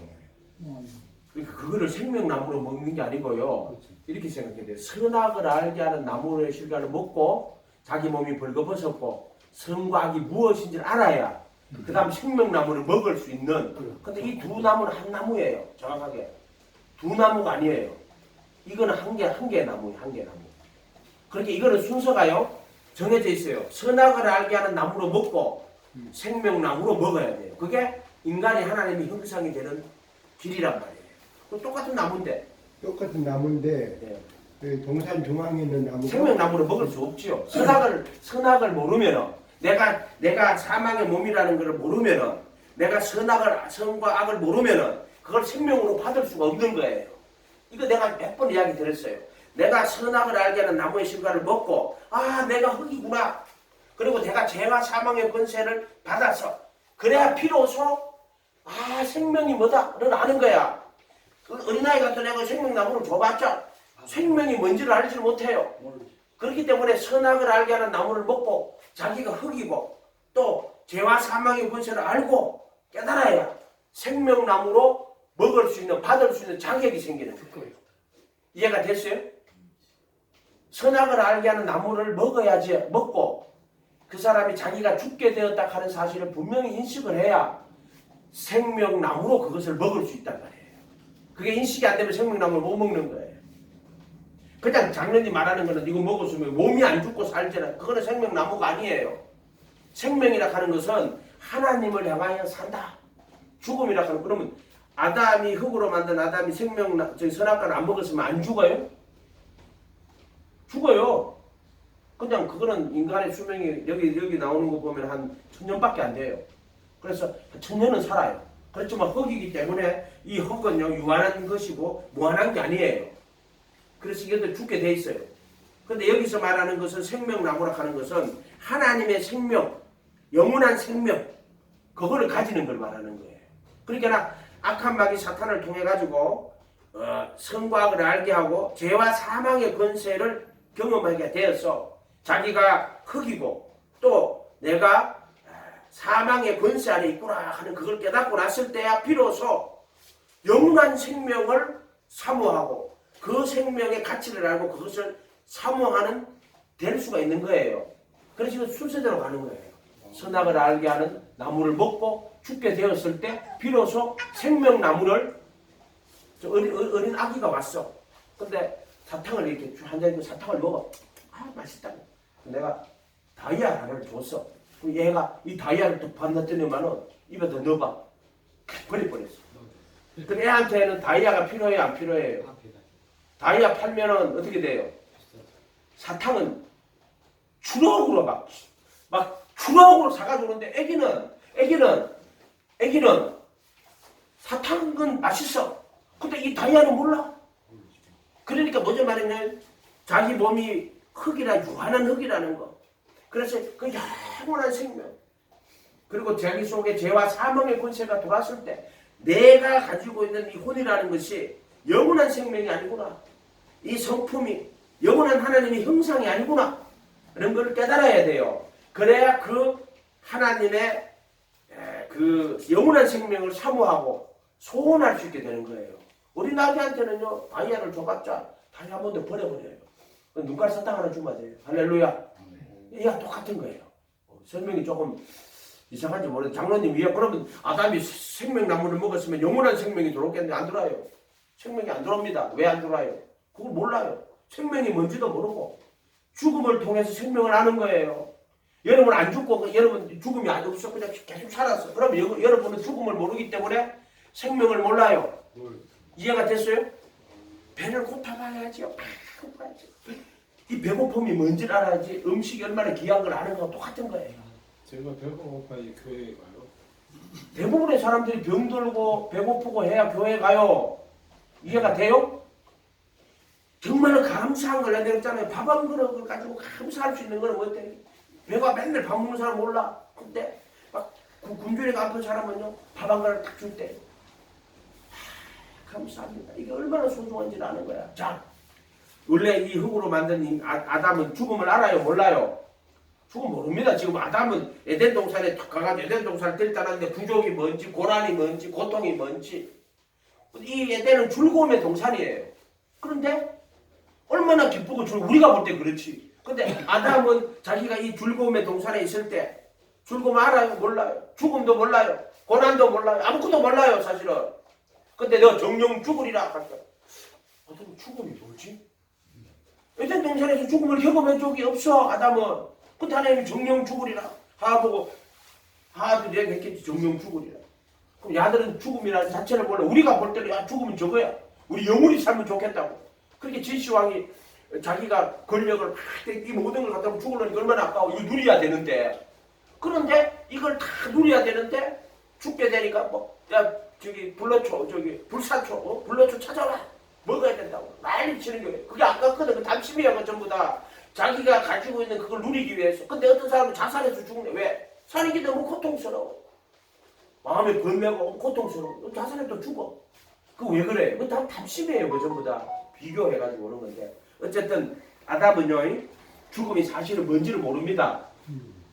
그러니까 그거를 생명나무로 먹는 게 아니고요. 이렇게 생각해야 돼요. 선악을 알게 하는 나무의 실과를 먹고 자기 몸이 벌거벗었고 선과 악이 무엇인지를 알아야 그 다음 생명나무를 먹을 수 있는. 근데 이 두 나무는 한 나무예요. 정확하게 두 나무가 아니에요. 이거는 한 개 나무예요. 한 개 나무. 그러니까 이거는 순서가요 정해져 있어요. 선악을 알게 하는 나무로 먹고 생명나무로 먹어야 돼요. 그게 인간이 하나님의 형상이 되는 길이란 말이에요. 똑같은 나무인데. 똑같은 나무인데 네. 그 동산 중앙에 있는 나무가 생명나무를 먹을 수 없지요. 선악을 모르면은 내가 사망의 몸이라는 것을 모르면은 내가 선과 악을 모르면은 그걸 생명으로 받을 수가 없는 거예요. 이거 내가 몇 번 이야기 드렸어요. 내가 선악을 알게 하는 나무의 실과를 먹고 내가 흙이구나. 그리고 내가 죄와 사망의 권세를 받아서 그래야 비로소 생명이 뭐다를 아는 거야. 그 어린아이 같은 애가 생명나무를 줘봤자 생명이 뭔지를 알지 못해요. 그렇기 때문에 선악을 알게 하는 나무를 먹고 자기가 흙이고 또 죄와 사망의 권세를 알고 깨달아야 생명나무로 먹을 수 있는 받을 수 있는 자격이 생기는 거예요. 이해가 됐어요? 선악을 알게 하는 나무를 먹어야지 먹고 그 사람이 자기가 죽게 되었다 하는 사실을 분명히 인식을 해야 생명나무로 그것을 먹을 수 있단 말이에요. 그게 인식이 안 되면 생명나무를 못 먹는 거예요. 그냥 장로님 말하는 거는 이거 먹었으면 몸이 안 죽고 살잖아. 그거는 생명나무가 아니에요. 생명이라 하는 것은 하나님을 향하여 산다. 죽음이라 하는 그러면 아담이 흙으로 만든 아담이 선악과를 안 먹었으면 안 죽어요? 죽어요. 그냥 그거는 인간의 수명이 여기 나오는 거 보면 한 1000년밖에 안 돼요. 그래서 1000년은 살아요. 그렇지만 흙이기 때문에 이 흙은요 유한한 것이고 무한한 게 아니에요. 그래서 이것도 죽게 돼 있어요. 그런데 여기서 말하는 것은 생명나무라 하는 것은 하나님의 생명, 영원한 생명, 그거를 가지는 걸 말하는 거예요. 그러니까 악한 마귀 사탄을 통해 가지고 선과 악을 알게 하고 죄와 사망의 권세를 경험하게 되어서 자기가 흙이고 또 내가 사망의 권세 안에 있구나 하는 그걸 깨닫고 났을 때야 비로소 영원한 생명을 사모하고 그 생명의 가치를 알고 그것을 사모하는 될 수가 있는 거예요. 그래서 이건 순서대로 가는 거예요. 선악을 알게 하는 나무를 먹고 죽게 되었을 때 비로소 생명나무를 어린 아기가 왔어. 근데 사탕을 이렇게 한잔 사탕을 먹어. 맛있다. 내가 다이아 하나를 줬어. 그럼 얘가 이 다이아를 또 반납더니만은 입에 더 넣어봐. 버려버렸어. 그 애한테는 다이아가 필요해요, 안 필요해요? 다이아 팔면은 어떻게 돼요? 사탕은 추럭으로 막 추럭으로 사가지고는데 애기는 사탕은 맛있어. 근데 이 다이아는 몰라. 그러니까 뭐죠 말이냐면 자기 몸이 흙이라 유한한 흙이라는 거. 그래서 그 영원한 생명 그리고 자기 속에 죄와 사망의 권세가 돌았을 때 내가 가지고 있는 이 혼이라는 것이 영원한 생명이 아니구나. 이 성품이 영원한 하나님의 형상이 아니구나. 이런 걸 깨달아야 돼요. 그래야 그 하나님의 그 영원한 생명을 사모하고 소원할 수 있게 되는 거예요. 우리 나귀한테는요, 다이아를 줘봤자 다이아몬드 버려버려요. 눈깔 사탕 하나 주면 돼요. 할렐루야. 이가 똑같은 거예요. 설명이 조금 이상한지 모르겠는데, 장로님 위에 그러면 아담이 생명나무를 먹었으면 영원한 생명이 들어오겠는데 안 들어와요. 생명이 안 들어옵니다. 왜 안 들어와요? 그걸 몰라요. 생명이 뭔지도 모르고 죽음을 통해서 생명을 아는 거예요. 여러분 안 죽고 여러분 죽음이 안 없어 그냥 계속 살았어. 그러면 여러분은 죽음을 모르기 때문에 생명을 몰라요. 이해가 됐어요? 배를 고파봐야지요. 고파야지. 이 배고픔이 뭔지를 알아야지 음식이 얼마나 귀한 걸 아는 거랑 똑같은 거예요. 제가 배가 고파야 교회에 가요. 대부분의 사람들이 병들고 배고프고 해야 교회 가요. 이해가 돼요? 정말로 감사한 걸 내가 했잖아요. 밥 한 그릇을 가지고 감사할 수 있는 거는 어때? 배가 맨날 밥 먹는 사람 몰라. 근데 막 굶주리가 아픈 사람은요, 밥 한 그릇 딱 줄 때 감사합니다. 이게 얼마나 소중한지를 아는 거야. 자, 원래 이 흙으로 만든 이 아담은 죽음을 알아요? 몰라요? 죽음 모릅니다. 지금 아담은 에덴 동산에 탁 가가지고 에덴 동산을 들다는데 부족이 뭔지, 고난이 뭔지, 고통이 뭔지. 이 에덴은 즐거움의 동산이에요. 그런데 얼마나 기쁘고 우리가 볼 때 그렇지. 근데 아담은 자기가 이 즐거움의 동산에 있을 때 즐거움 알아요? 몰라요? 죽음도 몰라요? 고난도 몰라요? 아무것도 몰라요, 사실은. 근데 너 정령 죽으리라 할까? 아담은 죽음이 뭐지? 에덴 동산에서 죽음을 경험한 적이 없어, 아담은. 근데 하나님이 정령 죽으리라 하보고 하도 내가 했겠지. 정령 죽으리라. 그럼 야들은 죽음이라는 자체를 몰라. 우리가 볼 때는 야 죽으면 저거야. 우리 영원히 살면 좋겠다고. 그렇게 진시황이 자기가 권력을 막 이 모든 걸 갖다 죽으려니까 얼마나 아까워. 이거 누려야 되는데. 그런데 이걸 다 누려야 되는데 죽게 되니까 뭐 야 저기 불러초 저기 불사초 불러초 찾아라. 먹어야 된다고 난리 치는 거예요. 그게 아깝거든. 그 담심이야. 그 전부 다 자기가 가지고 있는 그걸 누리기 위해서. 근데 어떤 사람은 자살해서 죽네. 왜? 사는 게 너무 고통스러워. 마음에 번뇌고 고통스러워. 자살해도 죽어. 그 왜 그래? 그 다 담심이에요. 그 전부 다 비교해가지고 오는 건데. 어쨌든 아담은요, 죽음이 사실은 뭔지를 모릅니다.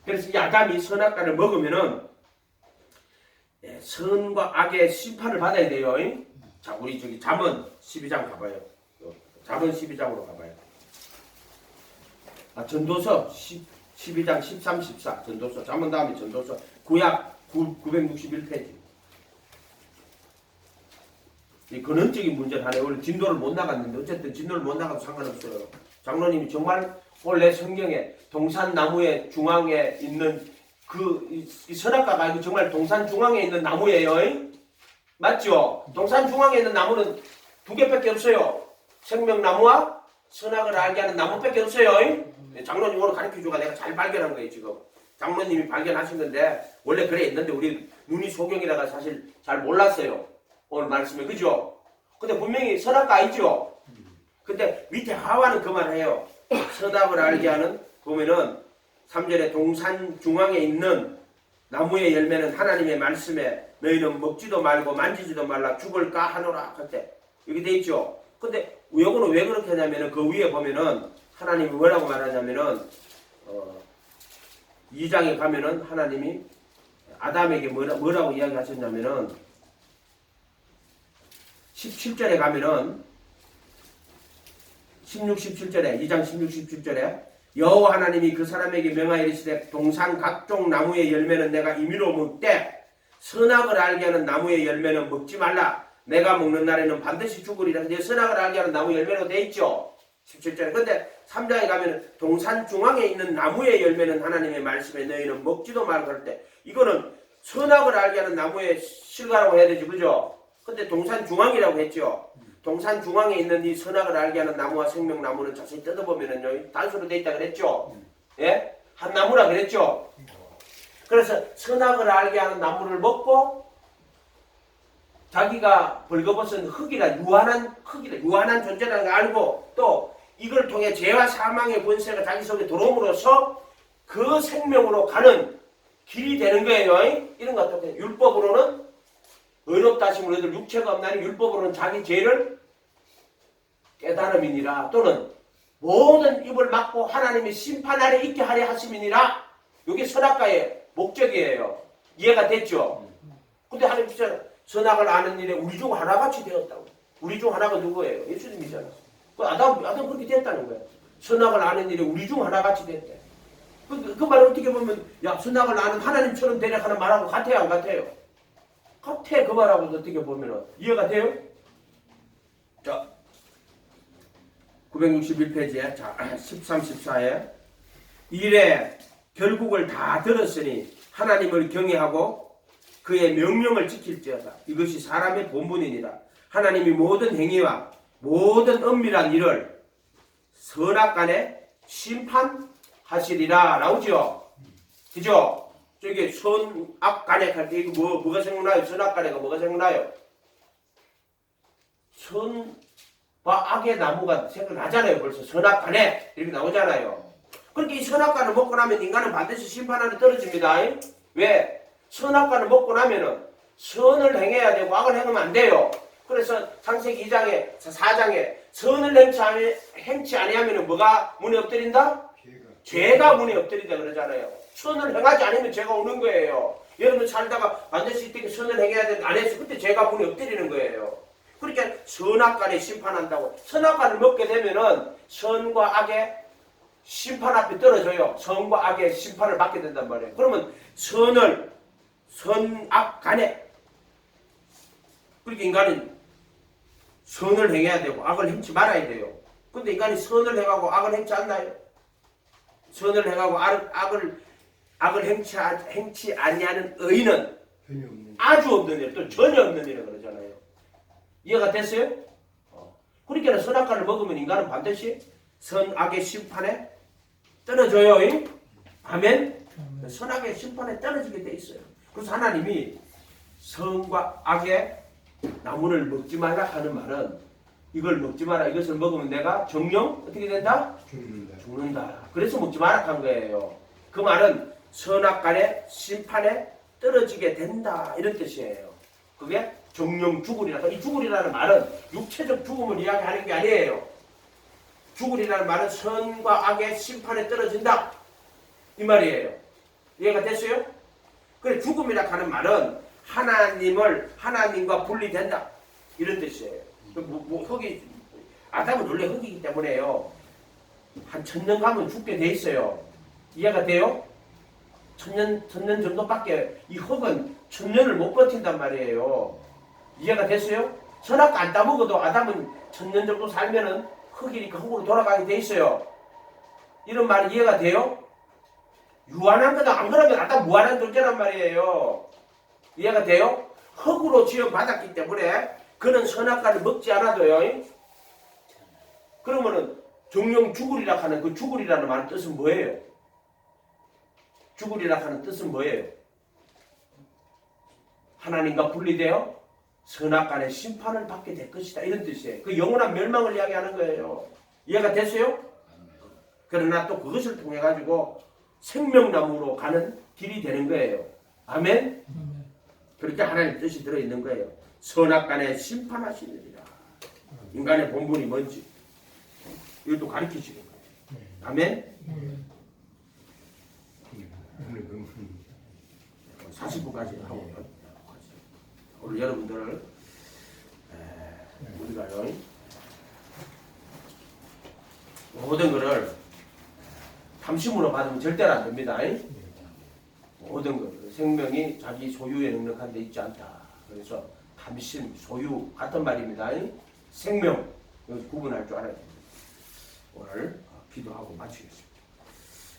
그래서 이 아담이 선악과를 먹으면은 선과 악의 심판을 받아야 돼요. 자, 우리 저기 잠언 12장 가봐요. 잠언 12장으로 가봐요. 전도서 12장 13, 14 전도서. 잠언 다음에 전도서. 구약 961페이지. 이 근원적인 문제를 하네. 원래 진도를 못 나갔는데 어쨌든 진도를 못 나가도 상관없어요. 장로님이 정말 원래 성경에 동산나무의 중앙에 있는 이 선악과가 아니고 정말 동산 중앙에 있는 나무예요. 맞죠? 동산 중앙에 있는 나무는 두 개밖에 없어요. 생명나무와 선악을 알게 하는 나무밖에 없어요. 장로님 오늘 가르쳐주가 내가 잘 발견한 거예요. 지금 장로님이 발견하신 건데 원래 그래 있는데 우리 눈이 소경이라가 사실 잘 몰랐어요. 오늘 말씀에. 그죠? 근데 분명히 선악과 아니죠? 근데 밑에 하와는 그만해요. 선악을 알게 하는 보면은 3절에 동산 중앙에 있는 나무의 열매는 하나님의 말씀에 너희는 먹지도 말고 만지지도 말라 죽을까 하노라 할 때 여기 돼 있죠. 근데 요거는 왜 그렇게 하냐면은 그 위에 보면은 하나님이 뭐라고 말하냐면은 2장에 가면은 하나님이 아담에게 뭐라고 이야기하셨냐면은 17절에 가면은 16, 17절에 2장 16, 17절에 여호와 하나님이 그 사람에게 명하여 이르시되 동산 각종 나무의 열매는 내가 임의로 먹되 선악을 알게 하는 나무의 열매는 먹지 말라. 내가 먹는 날에는 반드시 죽으리라. 이제 선악을 알게 하는 나무 열매로 돼 있죠. 17절에. 근데 3장에 가면 동산 중앙에 있는 나무의 열매는 하나님의 말씀에 너희는 먹지도 말고 할 때 이거는 선악을 알게 하는 나무의 실과라고 해야 되지. 그죠? 근데 동산 중앙이라고 했죠. 동산 중앙에 있는 이 선악을 알게 하는 나무와 생명나무는 자세히 뜯어보면은요 단수로 돼 있다 그랬죠. 예? 한 나무라 그랬죠. 그래서 선악을 알게 하는 나무를 먹고 자기가 벌거벗은 흙이라 유한한 존재라는 걸 알고 또 이걸 통해 죄와 사망의 권세가 자기 속에 들어옴으로써 그 생명으로 가는 길이 되는 거예요. 이런 것 같아요. 율법으로는 의롭다 하심을 얻을 육체가 없나니 율법으로는 자기 죄를 깨달음이니라 또는 모든 입을 막고 하나님의 심판 아래 있게 하려 하심이니라. 이게 선악과의 목적이에요. 이해가 됐죠? 근데 하나님께서 선악을 아는 일에 우리 중 하나같이 되었다고. 우리 중 하나가 누구예요? 예수님이잖아. 그 아담 그렇게 됐다는 거예요. 선악을 아는 일에 우리 중 하나같이 됐대. 그 말을 어떻게 보면 야 선악을 아는 하나님처럼 되려 하는 말하고 같아요 안 같아요? 같아. 그 말하고 어떻게 보면 이해가 돼요? 자 961페이지에 자 13, 14에 이래 결국을 다 들었으니 하나님을 경외하고 그의 명령을 지킬지어다. 이것이 사람의 본분이니라. 하나님이 모든 행위와 모든 엄밀한 일을 선악간에 심판하시리라. 나오죠? 그죠? 저기 선악간에 갈 때 이거 뭐가 생각나요? 선악간에가 뭐가 생각나요? 선과 악의 나무가 생각나잖아요. 벌써 선악간에 이렇게 나오잖아요. 그렇게 이 선악과를 먹고 나면 인간은 반드시 심판 안에 떨어집니다. 왜? 선악과를 먹고 나면은 선을 행해야 되고 악을 행하면 안 돼요. 그래서 창세기 2장에 4장에 선을 행치 아니하면 뭐가 문에 엎드린다? 죄가 문에 엎드린다 그러잖아요. 선을 행하지 않으면 죄가 오는 거예요. 여러분 살다가 반드시 이렇게 선을 행해야 되는데 안 해서 그때 죄가 문에 엎드리는 거예요. 그러니까 선악간에 심판한다고. 선악과를 먹게 되면은 선과 악의 심판 앞에 떨어져요. 선과 악의 심판을 받게 된단 말이에요. 그러면 선악간에 그렇게 인간은 선을 행해야 되고 악을 행치 말아야 돼요. 근데 인간이 선을 행하고 악을 행치 않나요? 선을 행하고 악을 행치 아니하는 의인은 아주 없는 일, 또 전혀 없는 일을 그러잖아요. 이해가 됐어요? 그러니까 선악과를 먹으면 인간은 반드시 선악의 심판에 떨어져요. 아멘? 선악의 심판에 떨어지게 돼 있어요. 그래서 하나님이 선과 악의 나무를 먹지 말라 하는 말은 이걸 먹지 마라. 이것을 먹으면 내가 정령 어떻게 된다? 죽는다. 그래서 먹지 마라 한 거예요. 그 말은 선악간의 심판에 떨어지게 된다. 이런 뜻이에요. 그게 정령 죽으리라. 이 죽으리라는 말은 육체적 죽음을 이야기하는 게 아니에요. 죽으리라는 말은 선과 악의 심판에 떨어진다. 이 말이에요. 이해가 됐어요? 그래 죽음이라 하는 말은 하나님과 분리된다. 이런 뜻이에요. 흙이 아담은 원래 흙이기 때문에요. 한 1000년 가면 죽게 돼 있어요. 이해가 돼요? 1000년 정도밖에 이 흙은 1000년을 못 버틴단 말이에요. 이해가 됐어요? 선악과 안 따먹어도 아담은 1000년 정도 살면은 흙이니까 흙으로 돌아가게 돼 있어요. 이런 말이 이해가 돼요? 유한한 거다. 안 그러면 아담 무한한 존재란 말이에요. 이해가 돼요? 흙으로 지어받았기 때문에 그는 선악과를 먹지 않아도요. 그러면은 정령 죽으리라 하는 그 죽으리라는 말의 뜻은 뭐예요? 죽으리라 하는 뜻은 뭐예요? 하나님과 분리되어 선악간의 심판을 받게 될 것이다. 이런 뜻이에요. 그 영원한 멸망을 이야기하는 거예요. 이해가 됐어요? 그러나 또 그것을 통해 가지고 생명나무로 가는 길이 되는 거예요. 아멘? 그렇게 하나님의 뜻이 들어있는 거예요. 선악간에 심판하시느니라. 인간의 본분이 뭔지 이것도 가르치시는 거예요. 아멘? 49까지 하고 오늘 여러분들을 우리가요 모든 것을 탐심으로 받으면 절대로 안 됩니다. 모든 것 생명이 자기 소유에 능력한 데 있지 않다. 그래서 탐심, 소유 같은 말입니다. 생명 구분할 줄 알아야 됩니다. 오늘 기도하고 마치겠습니다.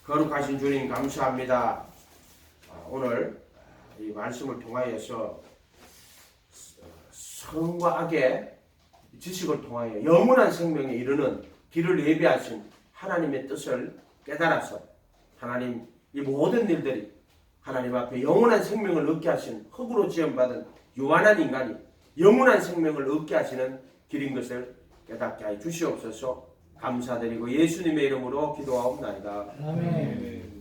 거룩하신 주님 감사합니다. 오늘 이 말씀을 통하여서 선과 악의 지식을 통하여 영원한 생명에 이르는 길을 예비하신 하나님의 뜻을 깨달아서 하나님 이 모든 일들이 하나님 앞에 영원한 생명을 얻게 하신 흙으로 지음받은 유한한 인간이 영원한 생명을 얻게 하시는 길인 것을 깨닫게 하여 주시옵소서. 감사드리고 예수님의 이름으로 기도하옵나이다. 아멘.